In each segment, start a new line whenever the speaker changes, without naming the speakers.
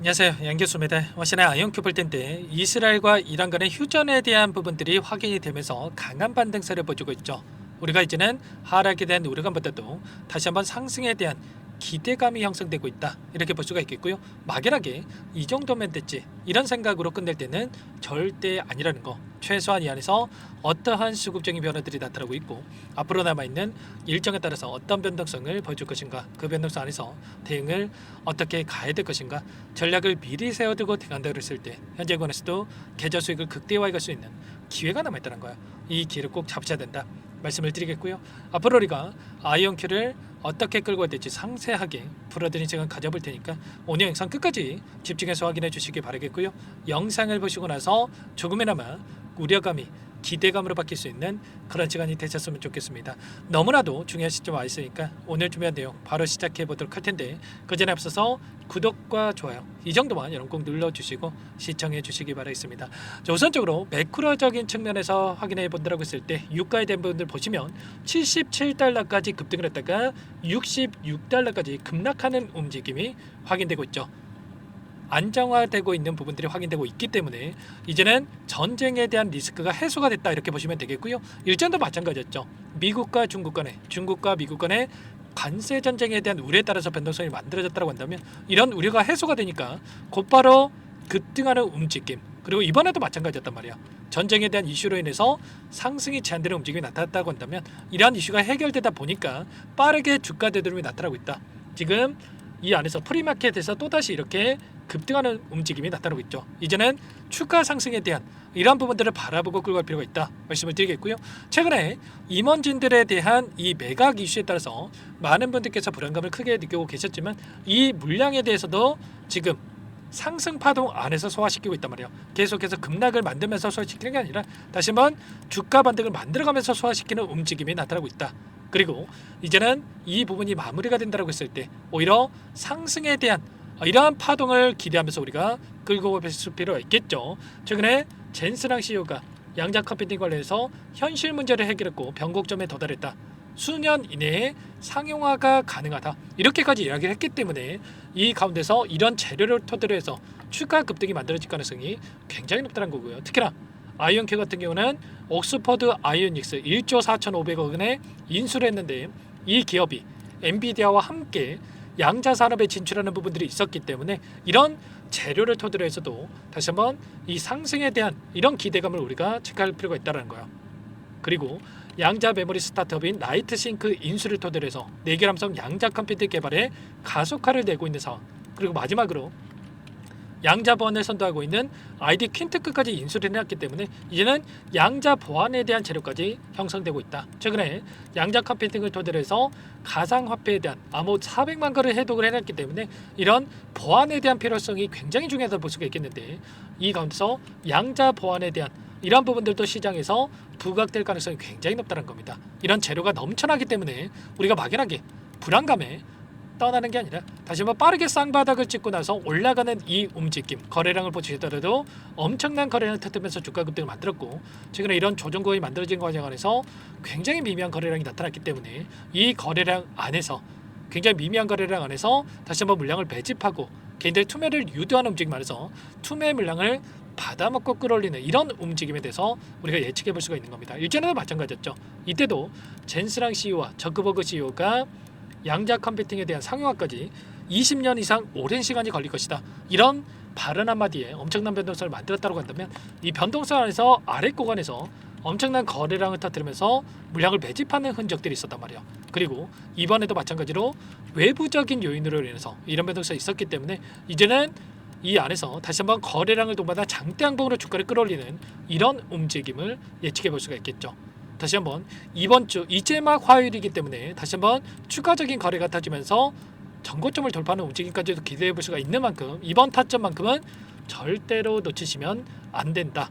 안녕하세요, 양교수입니다. 워싱턴 아이언큐 볼 텐데 이스라엘과 이란 간의 휴전에 대한 부분들이 확인이 되면서 강한 반등세를 보여주고 있죠. 우리가 이제는 하락에 대한 우려감보다도 다시 한번 상승에 대한 기대감이 형성되고 있다, 이렇게 볼 수가 있겠고요. 막연하게 이 정도면 됐지 이런 생각으로 끝낼 때는 절대 아니라는 거, 최소한 이 안에서 어떠한 수급적인 변화들이 나타나고 있고 앞으로 남아있는 일정에 따라서 어떤 변동성을 보여줄 것인가, 그 변동성 안에서 대응을 어떻게 가야 될 것인가, 전략을 미리 세워두고 대응한다고 했을 때 현재 권에서도 계좌 수익을 극대화할 수 있는 기회가 남아있다는 거야. 이 기회를 꼭 잡으셔야 된다 말씀을 드리겠고요. 앞으로 우리가 아이언큐를 어떻게 끌고 갈지 상세하게 풀어드린 시간 가져볼 테니까 오늘 영상 끝까지 집중해서 확인해 주시기 바라겠고요. 영상을 보시고 나서 조금이나마 우려감이 기대감으로 바뀔 수 있는 그런 시간이 되셨으면 좋겠습니다. 너무나도 중요한 시점 와 있으니까 오늘 준비한 내용 바로 시작해 보도록 할 텐데, 그 전에 앞서서 구독과 좋아요 이 정도만 여러분 꼭 눌러주시고 시청해 주시기 바라겠습니다. 자, 우선적으로 매크로적인 측면에서 확인해 본다고 했을 때 유가에 대한 부분들 보시면 77달러까지 급등을 했다가 66달러까지 급락하는 움직임이 확인되고 있죠. 안정화되고 있는 부분들이 확인되고 있기 때문에 이제는 전쟁에 대한 리스크가 해소가 됐다, 이렇게 보시면 되겠고요. 일전도 마찬가지였죠. 미국과 중국 간에, 중국과 미국 간의 관세 전쟁에 대한 우려에 따라서 변동성이 만들어졌다고 한다면 이런 우려가 해소가 되니까 곧바로 급등하는 움직임, 그리고 이번에도 마찬가지였단 말이야. 전쟁에 대한 이슈로 인해서 상승이 제한되는 움직임이 나타났다고 한다면 이러한 이슈가 해결되다 보니까 빠르게 주가 되도록이 나타나고 있다. 지금 이 안에서 프리마켓에서 또다시 이렇게 급등하는 움직임이 나타나고 있죠. 이제는 추가 상승에 대한 이러한 부분들을 바라보고 끌고 갈 필요가 있다 말씀을 드리겠고요. 최근에 임원진들에 대한 이 매각 이슈에 따라서 많은 분들께서 불안감을 크게 느끼고 계셨지만 이 물량에 대해서도 지금 상승 파동 안에서 소화시키고 있단 말이에요. 계속해서 급락을 만들면서 소화시키는 게 아니라 다시 한번 주가 반등을 만들어가면서 소화시키는 움직임이 나타나고 있다. 그리고 이제는 이 부분이 마무리가 된다고 했을 때 오히려 상승에 대한 이러한 파동을 기대하면서 우리가 끌고 갈 필요가 있겠죠. 최근에 젠스랑 CEO가 양자 컴퓨팅 관련해서 현실 문제를 해결했고 변곡점에 도달했다. 수년 이내에 상용화가 가능하다, 이렇게까지 이야기를 했기 때문에 이 가운데서 이런 재료를 토대로 해서 추가 급등이 만들어질 가능성이 굉장히 높다는 거고요. 특히나 아이언큐 같은 경우는 옥스퍼드 아이오닉스 1조 4,500억 원에 인수를 했는데 이 기업이 엔비디아와 함께 양자 산업에 진출하는 부분들이 있었기 때문에 이런 재료를 토대로 해서도 다시 한번 이 상승에 대한 이런 기대감을 우리가 체크할 필요가 있다는 거예요. 그리고 양자 메모리 스타트업인 나이트싱크 인수를 토대로 해서 내결함성 양자 컴퓨터 개발에 가속화를 내고 있는 상황, 그리고 마지막으로 양자 보안을 선도하고 있는 아이디 퀸트크까지 인수를 해놨기 때문에 이제는 양자 보안에 대한 재료까지 형성되고 있다. 최근에 양자 컴퓨팅을 토대로 해서 가상화폐에 대한 암호 400만 건을 해독을 해놨기 때문에 이런 보안에 대한 필요성이 굉장히 중요하다고 볼 수가 있겠는데, 이 가운데서 양자 보안에 대한 이런 부분들도 시장에서 부각될 가능성이 굉장히 높다는 겁니다. 이런 재료가 넘쳐나기 때문에 우리가 막연하게 불안감에 떠나는 게 아니라 다시 한번 빠르게 쌍바닥을 찍고 나서 올라가는 이 움직임, 거래량을 보시더라도 엄청난 거래량을 터뜨리면서 주가 급등을 만들었고, 최근에 이런 조정구간이 만들어진 과정 안에서 굉장히 미미한 거래량이 나타났기 때문에 이 거래량 안에서, 굉장히 미미한 거래량 안에서 다시 한번 물량을 배집하고 개인들의 투매를 유도하는 움직임 안에서 투매 물량을 받아먹고 끌어올리는 이런 움직임에 대해서 우리가 예측해 볼 수가 있는 겁니다. 일전에도 마찬가지였죠. 이때도 젠스랑 CEO와 저크버그 CEO가 양자 컴퓨팅에 대한 상용화까지 20년 이상 오랜 시간이 걸릴 것이다, 이런 발언 한마디에 엄청난 변동성을 만들었다고 한다면 이 변동성 안에서 아래 구간에서 엄청난 거래량을 터뜨리면서 물량을 매집하는 흔적들이 있었단 말이에요. 그리고 이번에도 마찬가지로 외부적인 요인으로 인해서 이런 변동성이 있었기 때문에 이제는 이 안에서 다시 한번 거래량을 동반한 장대 양봉으로 주가를 끌어올리는 이런 움직임을 예측해 볼 수가 있겠죠. 다시 한번 이번 주 이제 막 화요일이기 때문에 다시 한번 추가적인 거래가 터지면서 전고점을 돌파하는 움직임까지도 기대해 볼 수가 있는 만큼 이번 타점만큼은 절대로 놓치시면 안 된다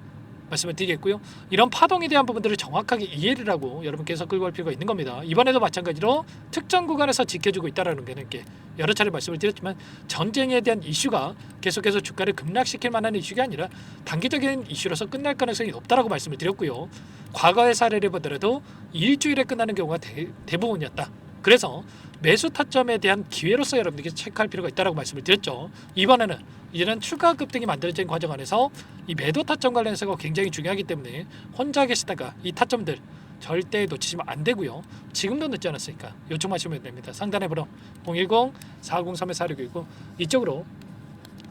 말씀을 드리겠고요. 이런 파동에 대한 부분들을 정확하게 이해를 하고 여러분께서 끌고 갈 필요가 있는 겁니다. 이번에도 마찬가지로 특정 구간에서 지켜주고 있다는 게 여러 차례 말씀을 드렸지만 전쟁에 대한 이슈가 계속해서 주가를 급락시킬 만한 이슈가 아니라 단기적인 이슈로서 끝날 가능성이 높다라고 말씀을 드렸고요. 과거의 사례를 보더라도 일주일에 끝나는 경우가 대부분이었다. 그래서 매수 타점에 대한 기회로서 여러분들께 체크할 필요가 있다고 말씀을 드렸죠. 이번에는 이제는 추가 급등이 만들어진 과정 안에서 이 매도 타점 관련해서가 굉장히 중요하기 때문에 혼자 계시다가 이 타점들 절대 놓치시면 안 되고요. 지금도 늦지 않았으니까 요청하시면 됩니다. 상단에 번호 010-403-4619 이쪽으로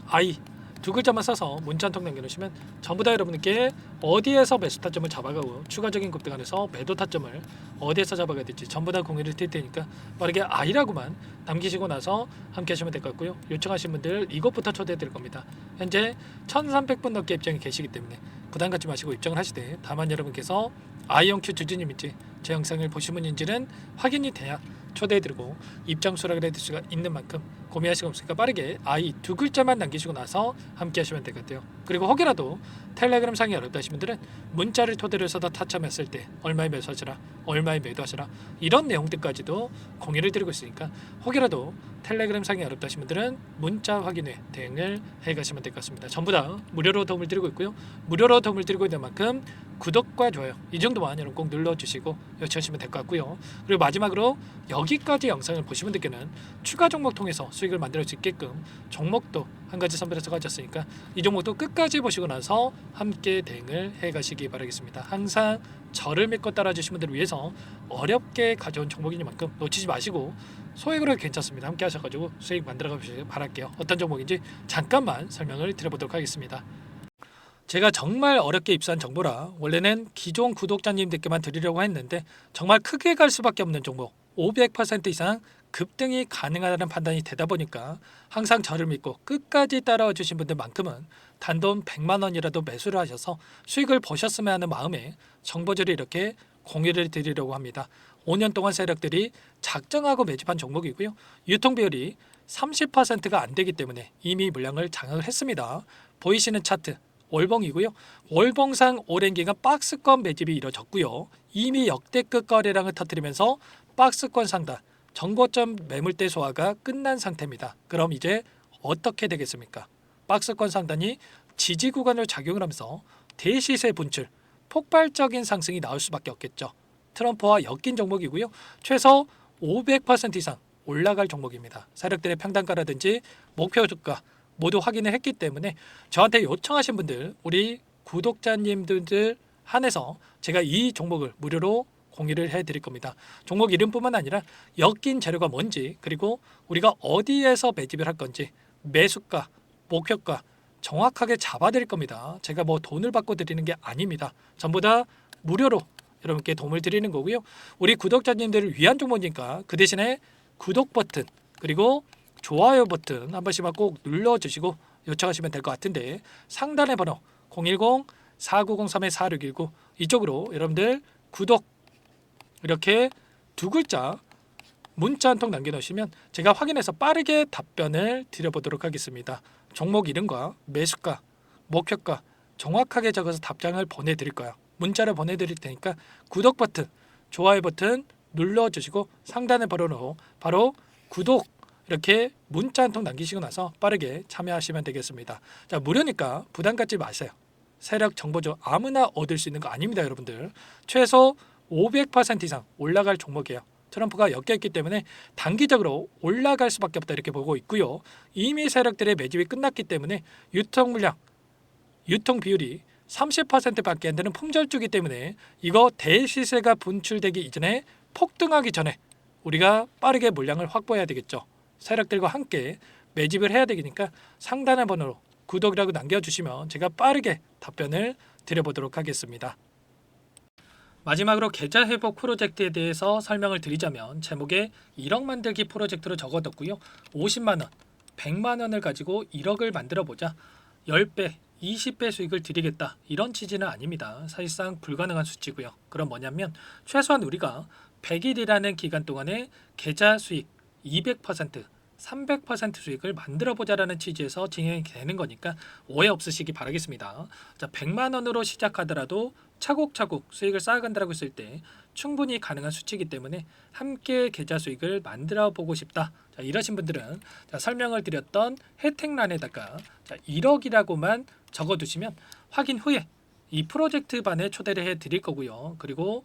I 두 글자만 써서 문자 한 통 남겨놓으시면 전부 다 여러분께 어디에서 매수 타점을 잡아가고 추가적인 급등 안에서 매도 타점을 어디에서 잡아가야 될지 전부 다 공유를 드릴 테니까 빠르게 I라고만 남기시고 나서 함께 하시면 될 것 같고요. 요청하신 분들 이것부터 초대해 드릴 겁니다. 현재 1300분 넘게 입장이 계시기 때문에 부담 갖지 마시고 입장을 하시되 다만 여러분께서 아이온큐 주주님인지 제 영상을 보신 분인지는 확인이 돼야 초대해드리고 입장 수락을 해드릴 수가 있는 만큼 고민할 시간 없으니까 빠르게 I 두 글자만 남기시고 나서 함께 하시면 될 것 같아요. 그리고 혹여라도 텔레그램 상이 어렵다 하신 분들은 문자를 토대로 해서 타점했을 때 얼마에 매수하시라 얼마에 매도하시라 이런 내용들까지도 공유를 드리고 있으니까 혹여라도 텔레그램 상이 어렵다 하신 분들은 문자 확인 후에 대응을 해가시면 될 것 같습니다. 전부 다 무료로 도움을 드리고 있고요. 무료로 도움을 드리고 있는 만큼 구독과 좋아요 이 정도만 여러분 꼭 눌러주시고 요청하시면 될 것 같고요. 그리고 마지막으로 여기까지 영상을 보신 분들께는 추가 종목 통해서 수익을 만들 수 있게끔 종목도 한 가지 선별해서 가졌으니까 이 종목도 끝까지 보시고 나서 함께 대응을 해가시기 바라겠습니다. 항상 저를 믿고 따라주신 분들을 위해서 어렵게 가져온 종목이니만큼 놓치지 마시고 소액으로 괜찮습니다. 함께 하셔가지고 수익 만들어 가시길 바랄게요. 어떤 종목인지 잠깐만 설명을 드려보도록 하겠습니다. 제가 정말 어렵게 입수한 정보라 원래는 기존 구독자님들께만 드리려고 했는데 정말 크게 갈 수밖에 없는 종목 500% 이상 급등이 가능하다는 판단이 되다 보니까 항상 저를 믿고 끝까지 따라와 주신 분들만큼은 단돈 100만 원이라도 매수를 하셔서 수익을 보셨으면 하는 마음에 정보들을 이렇게 공유를 드리려고 합니다. 5년 동안 세력들이 작정하고 매집한 종목이고요. 유통 비율이 30%가 안 되기 때문에 이미 물량을 장악을 했습니다. 보이시는 차트 월봉이고요. 월봉상 오랜 기간 박스권 매집이 이뤄졌고요. 이미 역대급 거래량을 터뜨리면서 박스권 상단 정고점 매물대 소화가 끝난 상태입니다. 그럼 이제 어떻게 되겠습니까? 박스권 상단이 지지 구간을 작용을 하면서 대시세 분출, 폭발적인 상승이 나올 수밖에 없겠죠. 트럼프와 엮인 종목이고요. 최소 500% 이상 올라갈 종목입니다. 세력들의 평단가라든지 목표 주가 모두 확인을 했기 때문에 저한테 요청하신 분들 우리 구독자님들 한해서 제가 이 종목을 무료로 공유를 해드릴 겁니다. 종목 이름뿐만 아니라 엮인 재료가 뭔지 그리고 우리가 어디에서 매집을 할 건지 매수가, 목표가 정확하게 잡아드릴 겁니다. 제가 뭐 돈을 받고 드리는 게 아닙니다. 전부 다 무료로 여러분께 도움을 드리는 거고요. 우리 구독자님들을 위한 종목이니까 그 대신에 구독 버튼 그리고 좋아요 버튼 한 번씩만 꼭 눌러주시고 요청하시면 될 것 같은데 상단의 번호 010-4903-4619 이쪽으로 여러분들 구독 이렇게 두 글자 문자 한 통 남겨놓으시면 제가 확인해서 빠르게 답변을 드려보도록 하겠습니다. 종목 이름과 매수가, 목표가 정확하게 적어서 답장을 보내드릴 거예요. 문자를 보내드릴 테니까 구독 버튼, 좋아요 버튼 눌러주시고 상단의 번호로 바로 구독 이렇게 문자 한 통 남기시고 나서 빠르게 참여하시면 되겠습니다. 자, 무료니까 부담 갖지 마세요. 세력 정보죠. 아무나 얻을 수 있는 거 아닙니다, 여러분들. 최소 500% 이상 올라갈 종목이에요. 트럼프가 엮여있기 때문에 단기적으로 올라갈 수밖에 없다 이렇게 보고 있고요. 이미 세력들의 매집이 끝났기 때문에 유통 물량, 유통 비율이 30%밖에 안 되는 품절주기 때문에 이거 대시세가 분출되기 이전에 폭등하기 전에 우리가 빠르게 물량을 확보해야 되겠죠. 세력들과 함께 매집을 해야 되니까 상단의 번호로 구독이라고 남겨주시면 제가 빠르게 답변을 드려보도록 하겠습니다. 마지막으로 계좌 회복 프로젝트에 대해서 설명을 드리자면 제목에 1억 만들기 프로젝트로 적어뒀고요. 50만 원, 100만 원을 가지고 1억을 만들어 보자. 10배, 20배 수익을 드리겠다. 이런 취지는 아닙니다. 사실상 불가능한 수치고요. 그럼 뭐냐면 최소한 우리가 100일이라는 기간 동안에 계좌 수익 200%, 300% 수익을 만들어 보자라는 취지에서 진행이 되는 거니까 오해 없으시기 바라겠습니다. 자, 100만 원으로 시작하더라도 차곡차곡 수익을 쌓아간다고 했을 때 충분히 가능한 수치이기 때문에 함께 계좌 수익을 만들어 보고 싶다. 자, 이러신 분들은 자, 설명을 드렸던 혜택란에다가 자, 1억이라고만 적어두시면 확인 후에 이 프로젝트 반에 초대를 해 드릴 거고요. 그리고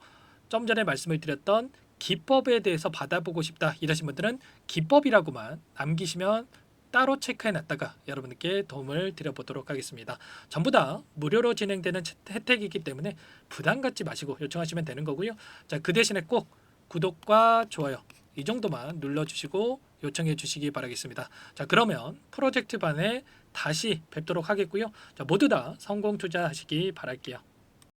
좀 전에 말씀을 드렸던 기법에 대해서 받아보고 싶다 이러신 분들은 기법이라고만 남기시면 따로 체크해 놨다가 여러분께 도움을 드려보도록 하겠습니다. 전부 다 무료로 진행되는 혜택이기 때문에 부담 갖지 마시고 요청하시면 되는 거고요. 자, 그 대신에 꼭 구독과 좋아요 이 정도만 눌러주시고 요청해 주시기 바라겠습니다. 자, 그러면 프로젝트 반에 다시 뵙도록 하겠고요. 자, 모두 다 성공 투자하시기 바랄게요.